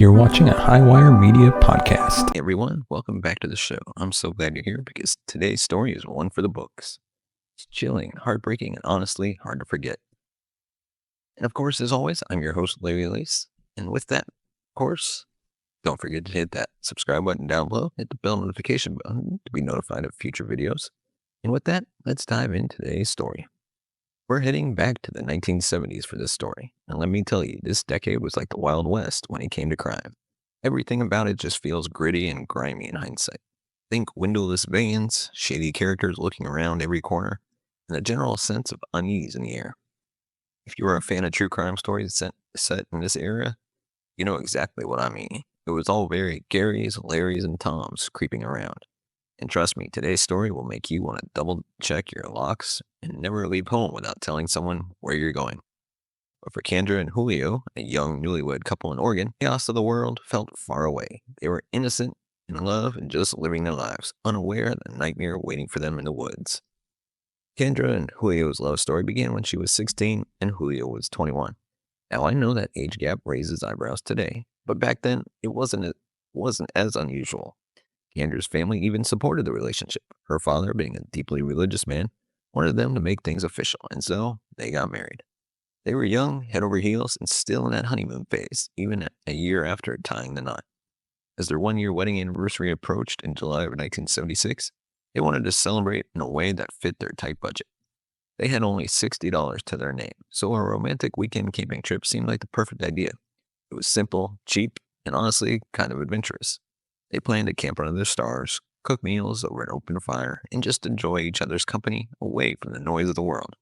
You're watching a Highwire Media podcast. Hey everyone, welcome back to the show. I'm so glad you're here because today's story is one for the books. It's chilling, heartbreaking, and honestly hard to forget. And of course, as always, I'm your host, Larry Lace. And with that, of course, don't forget to hit that subscribe button down below, hit the bell notification button to be notified of future videos. And with that, let's dive into today's story. We're heading back to the 1970s for this story. And let me tell you, this decade was like the Wild West when it came to crime. Everything about it just feels gritty and grimy in hindsight. Think windowless vans, shady characters looking around every corner, and a general sense of unease in the air. If you are a fan of true crime stories set in this era, you know exactly what I mean. It was all very Garys, Larrys, and Toms creeping around. And trust me, today's story will make you want to double check your locks and never leave home without telling someone where you're going. But for Candra and Julio, a young newlywed couple in Oregon, the chaos of the world felt far away. They were innocent, in love, and just living their lives, unaware of the nightmare waiting for them in the woods. Candra and Julio's love story began when she was 16 and Julio was 21. Now I know that age gap raises eyebrows today, but back then it wasn't as unusual. Candra's family even supported the relationship. Her father, being a deeply religious man, wanted them to make things official, and so they got married. They were young, head over heels, and still in that honeymoon phase, even a year after tying the knot. As their one-year wedding anniversary approached in July of 1976, they wanted to celebrate in a way that fit their tight budget. They had only $60 to their name, so a romantic weekend camping trip seemed like the perfect idea. It was simple, cheap, and honestly kind of adventurous. They planned to camp under the stars, cook meals over an open fire, and just enjoy each other's company away from the noise of the world.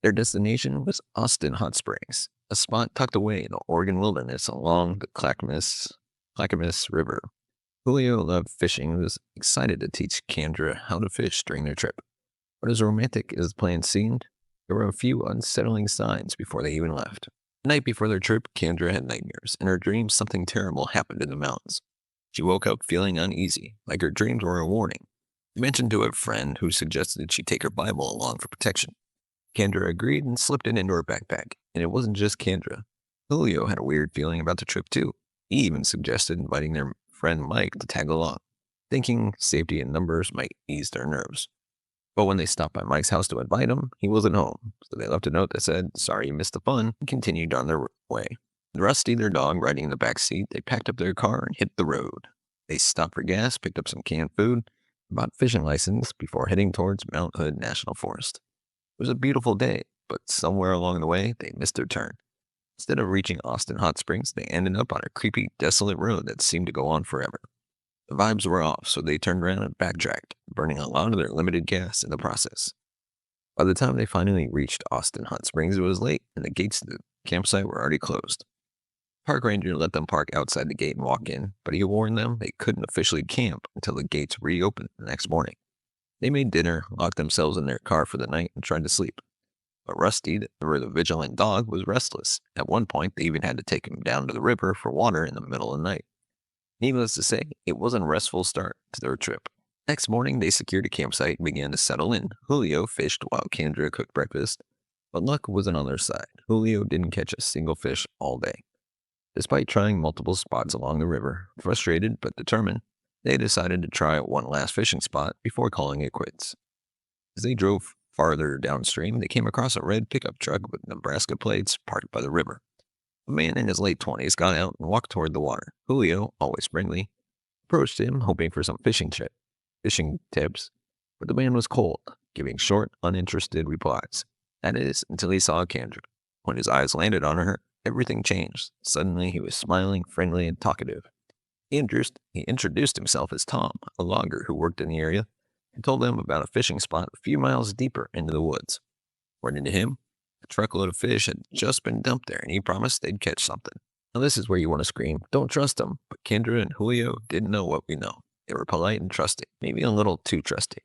Their destination was Austin Hot Springs, a spot tucked away in the Oregon wilderness along the Clackamas River. Julio loved fishing and was excited to teach Candra how to fish during their trip. But as romantic as the plan seemed, there were a few unsettling signs before they even left. The night before their trip, Candra had nightmares. In her dreams, something terrible happened in the mountains. She woke up feeling uneasy, like her dreams were a warning. She mentioned to a friend who suggested she take her Bible along for protection. Candra agreed and slipped it into her backpack. And it wasn't just Candra. Julio had a weird feeling about the trip too. He even suggested inviting their friend Mike to tag along, thinking safety in numbers might ease their nerves. But when they stopped by Mike's house to invite him, he wasn't home. So they left a note that said, "Sorry you missed the fun," and continued on their way. With Rusty, their dog, riding in the back seat, they packed up their car and hit the road. They stopped for gas, picked up some canned food, and bought a fishing license before heading towards Mount Hood National Forest. It was a beautiful day, but somewhere along the way, they missed their turn. Instead of reaching Austin Hot Springs, they ended up on a creepy, desolate road that seemed to go on forever. The vibes were off, so they turned around and backtracked, burning a lot of their limited gas in the process. By the time they finally reached Austin Hot Springs, it was late, and the gates to the campsite were already closed. Park ranger let them park outside the gate and walk in, but he warned them they couldn't officially camp until the gates reopened the next morning. They made dinner, locked themselves in their car for the night, and tried to sleep. But Rusty, the vigilant dog, was restless. At one point, they even had to take him down to the river for water in the middle of the night. Needless to say, it wasn't a restful start to their trip. Next morning, they secured a campsite and began to settle in. Julio fished while Candra cooked breakfast, but luck wasn't on their side. Julio didn't catch a single fish all day. Despite trying multiple spots along the river, frustrated but determined, they decided to try one last fishing spot before calling it quits. As they drove farther downstream, they came across a red pickup truck with Nebraska plates parked by the river. A man in his late 20s got out and walked toward the water. Julio, always friendly, approached him, hoping for some fishing tips, but the man was cold, giving short, uninterested replies. That is, until he saw Candra. When his eyes landed on her, everything changed. Suddenly, he was smiling, friendly, and talkative. He introduced himself as Tom, a logger who worked in the area, and told them about a fishing spot a few miles deeper into the woods. According to him, a truckload of fish had just been dumped there, and he promised they'd catch something. Now this is where you want to scream, "Don't trust them!" But Candra and Julio didn't know what we know. They were polite and trusting, maybe a little too trusting.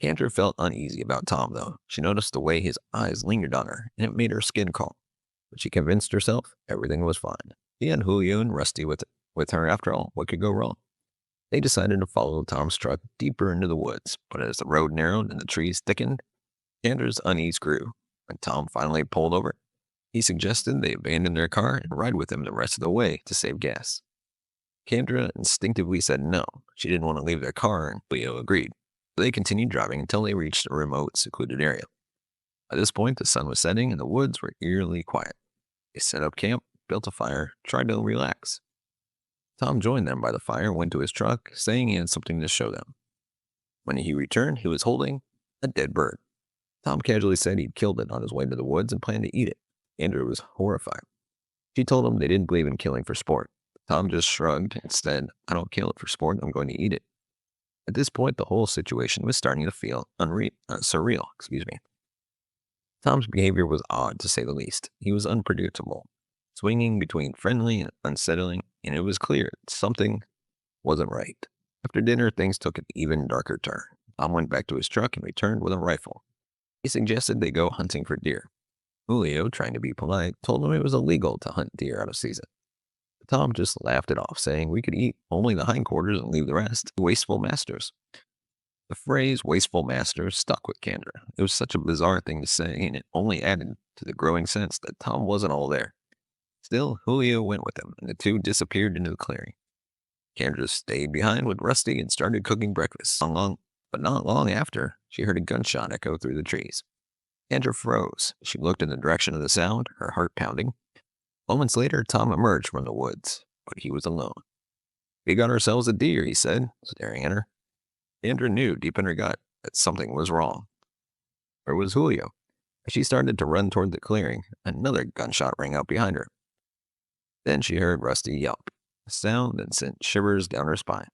Candra felt uneasy about Tom, though. She noticed the way his eyes lingered on her, and it made her skin crawl. But she convinced herself everything was fine. She had Julio and Rusty with her after all. What could go wrong? They decided to follow Tom's truck deeper into the woods, but as the road narrowed and the trees thickened, Candra's unease grew. When Tom finally pulled over, He suggested they abandon their car and ride with him the rest of the way to save gas. Candra instinctively said no. She didn't want to leave their car, and Leo agreed. They continued driving until they reached a remote, secluded area. By this point, the sun was setting and the woods were eerily quiet. They set up camp, built a fire, tried to relax. Tom joined them by the fire and went to his truck, saying he had something to show them. When he returned, he was holding a dead bird. Tom casually said he'd killed it on his way to the woods and planned to eat it. Andrew was horrified. She told him they didn't believe in killing for sport. Tom just shrugged and said, "I don't kill it for sport, I'm going to eat it." At this point, the whole situation was starting to feel surreal. Tom's behavior was odd, to say the least. He was unpredictable, swinging between friendly and unsettling, and it was clear something wasn't right. After dinner, things took an even darker turn. Tom went back to his truck and returned with a rifle. He suggested they go hunting for deer. Julio, trying to be polite, told him it was illegal to hunt deer out of season. Tom just laughed it off, saying we could eat only the hindquarters and leave the rest to wasteful masters. The phrase wasteful masters stuck with Candra. It was such a bizarre thing to say, and it only added to the growing sense that Tom wasn't all there. Still, Julio went with him, and the two disappeared into the clearing. Candra stayed behind with Rusty and started cooking breakfast. But not long after, she heard a gunshot echo through the trees. Candra froze. She looked in the direction of the sound, her heart pounding. Moments later, Tom emerged from the woods, but he was alone. "We got ourselves a deer," he said, staring at her. Candra knew deep in her gut that something was wrong. Where was Julio? As she started to run toward the clearing, another gunshot rang out behind her. Then she heard Rusty yelp, a sound that sent shivers down her spine.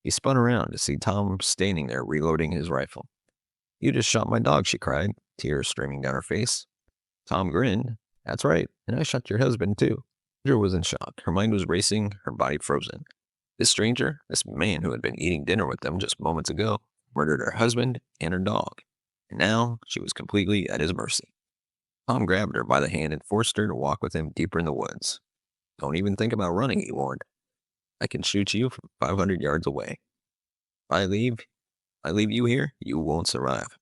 He spun around to see Tom standing there reloading his rifle. "You just shot my dog," she cried, tears streaming down her face. Tom grinned. "That's right, and I shot your husband, too." Candra was in shock. Her mind was racing, her body frozen. This stranger, this man who had been eating dinner with them just moments ago, murdered her husband and her dog. And now she was completely at his mercy. Tom grabbed her by the hand and forced her to walk with him deeper in the woods. "Don't even think about running," he warned. "I can shoot you from 500 yards away. If I leave you here, you won't survive."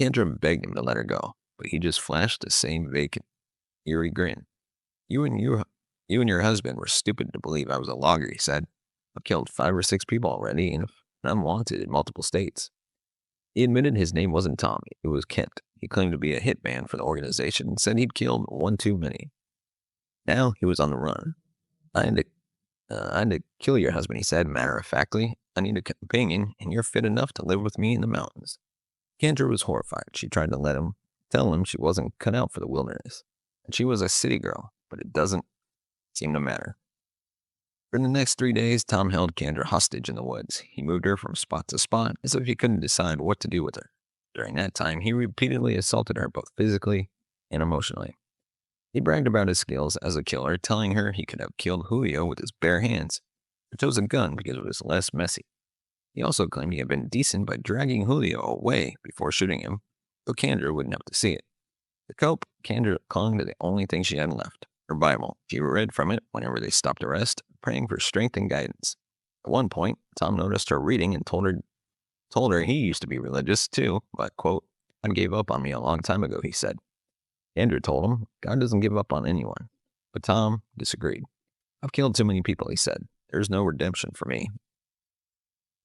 Candra begged him to let her go, but he just flashed the same vacant, eerie grin. You and your husband were stupid to believe I was a logger," he said. "I've killed 5 or 6 people already, and I'm wanted in multiple states." He admitted his name wasn't Tom, it was Kent. He claimed to be a hitman for the organization and said he'd killed one too many. Now he was on the run. I had to kill your husband," he said matter-of-factly. "I need a companion, and you're fit enough to live with me in the mountains." Candra was horrified. She tried to tell him she wasn't cut out for the wilderness, and she was a city girl, but it doesn't seem to matter. For the next 3 days, Tom held Candra hostage in the woods. He moved her from spot to spot as if he couldn't decide what to do with her. During that time, he repeatedly assaulted her both physically and emotionally. He bragged about his skills as a killer, telling her he could have killed Julio with his bare hands, but chose a gun because it was less messy. He also claimed he had been decent by dragging Julio away before shooting him, so Candra wouldn't have to see it. To cope, Candra clung to the only thing she had left, her Bible. She read from it whenever they stopped to rest, praying for strength and guidance. At one point, Tom noticed her reading and told her he used to be religious too, but, quote, "God gave up on me a long time ago," he said. Andrew told him, "God doesn't give up on anyone." But Tom disagreed. "I've killed too many people," he said. "There's no redemption for me."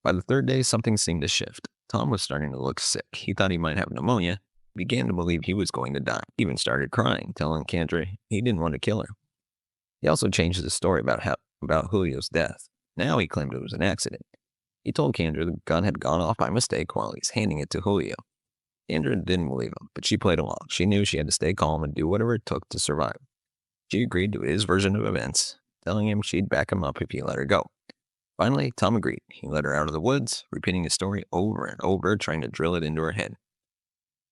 By the third day, something seemed to shift. Tom was starting to look sick. He thought he might have pneumonia. He began to believe he was going to die. He even started crying, telling Candra he didn't want to kill her. He also changed the story about Julio's death. Now he claimed it was an accident. He told Candra the gun had gone off by mistake while he's handing it to Julio. Candra didn't believe him, but she played along. She knew she had to stay calm and do whatever it took to survive. She agreed to his version of events, telling him she'd back him up if he let her go. Finally, Tom agreed. He led her out of the woods, repeating the story over and over, trying to drill it into her head.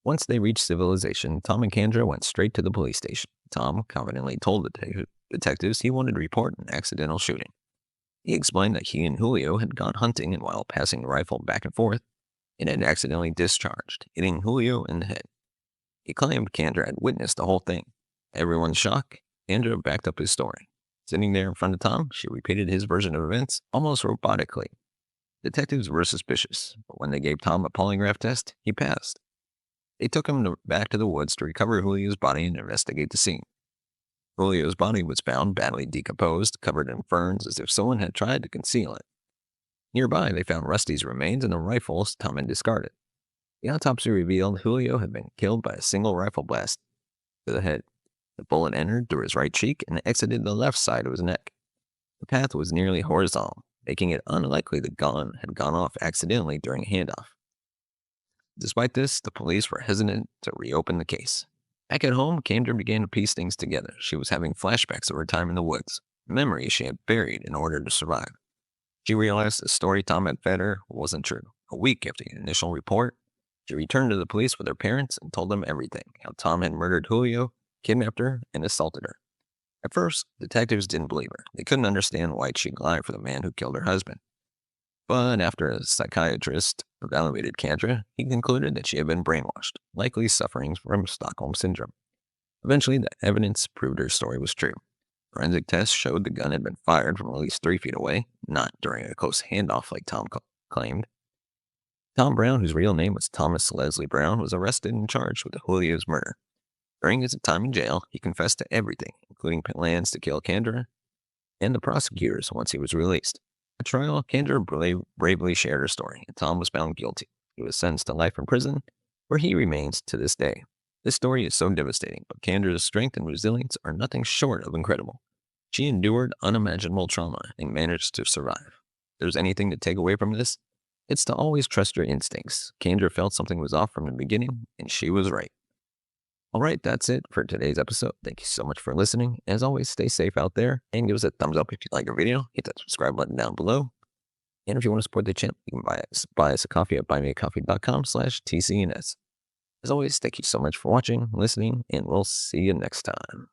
Once they reached civilization, Tom and Candra went straight to the police station. Tom confidently told the detectives he wanted to report an accidental shooting. He explained that he and Julio had gone hunting, and while passing the rifle back and forth, it had accidentally discharged, hitting Julio in the head. He claimed Candra had witnessed the whole thing. Everyone's shocked. Candra backed up his story. Sitting there in front of Tom, she repeated his version of events almost robotically. Detectives were suspicious, but when they gave Tom a polygraph test, he passed. They took him back to the woods to recover Julio's body and investigate the scene. Julio's body was found badly decomposed, covered in ferns, as if someone had tried to conceal it. Nearby, they found Rusty's remains and the rifles Tom had discarded. The autopsy revealed Julio had been killed by a single rifle blast to the head. The bullet entered through his right cheek and exited the left side of his neck. The path was nearly horizontal, making it unlikely the gun had gone off accidentally during a handoff. Despite this, the police were hesitant to reopen the case. Back at home, Candra began to piece things together. She was having flashbacks of her time in the woods, memories she had buried in order to survive. She realized the story Tom had fed her wasn't true. A week after the initial report, she returned to the police with her parents and told them everything, how Tom had murdered Julio, kidnapped her, and assaulted her. At first, detectives didn't believe her. They couldn't understand why she'd lie for the man who killed her husband. But after a psychiatrist evaluated Candra, he concluded that she had been brainwashed, likely suffering from Stockholm Syndrome. Eventually, the evidence proved her story was true. Forensic tests showed the gun had been fired from at least 3 feet away, not during a close handoff like Tom claimed. Tom Brown, whose real name was Thomas Leslie Brown, was arrested and charged with Julio's murder. During his time in jail, he confessed to everything, including plans to kill Candra and the prosecutors once he was released. At trial, Candra bravely shared her story, and Tom was found guilty. He was sentenced to life in prison, where he remains to this day. This story is so devastating, but Candra's strength and resilience are nothing short of incredible. She endured unimaginable trauma and managed to survive. If there's anything to take away from this, it's to always trust your instincts. Candra felt something was off from the beginning, and she was right. All right, that's it for today's episode. Thank you so much for listening. As always, stay safe out there and give us a thumbs up if you like our video. Hit that subscribe button down below. And if you want to support the channel, you can buy us a coffee at buymeacoffee.com/TCNS. As always, thank you so much for watching, listening, and we'll see you next time.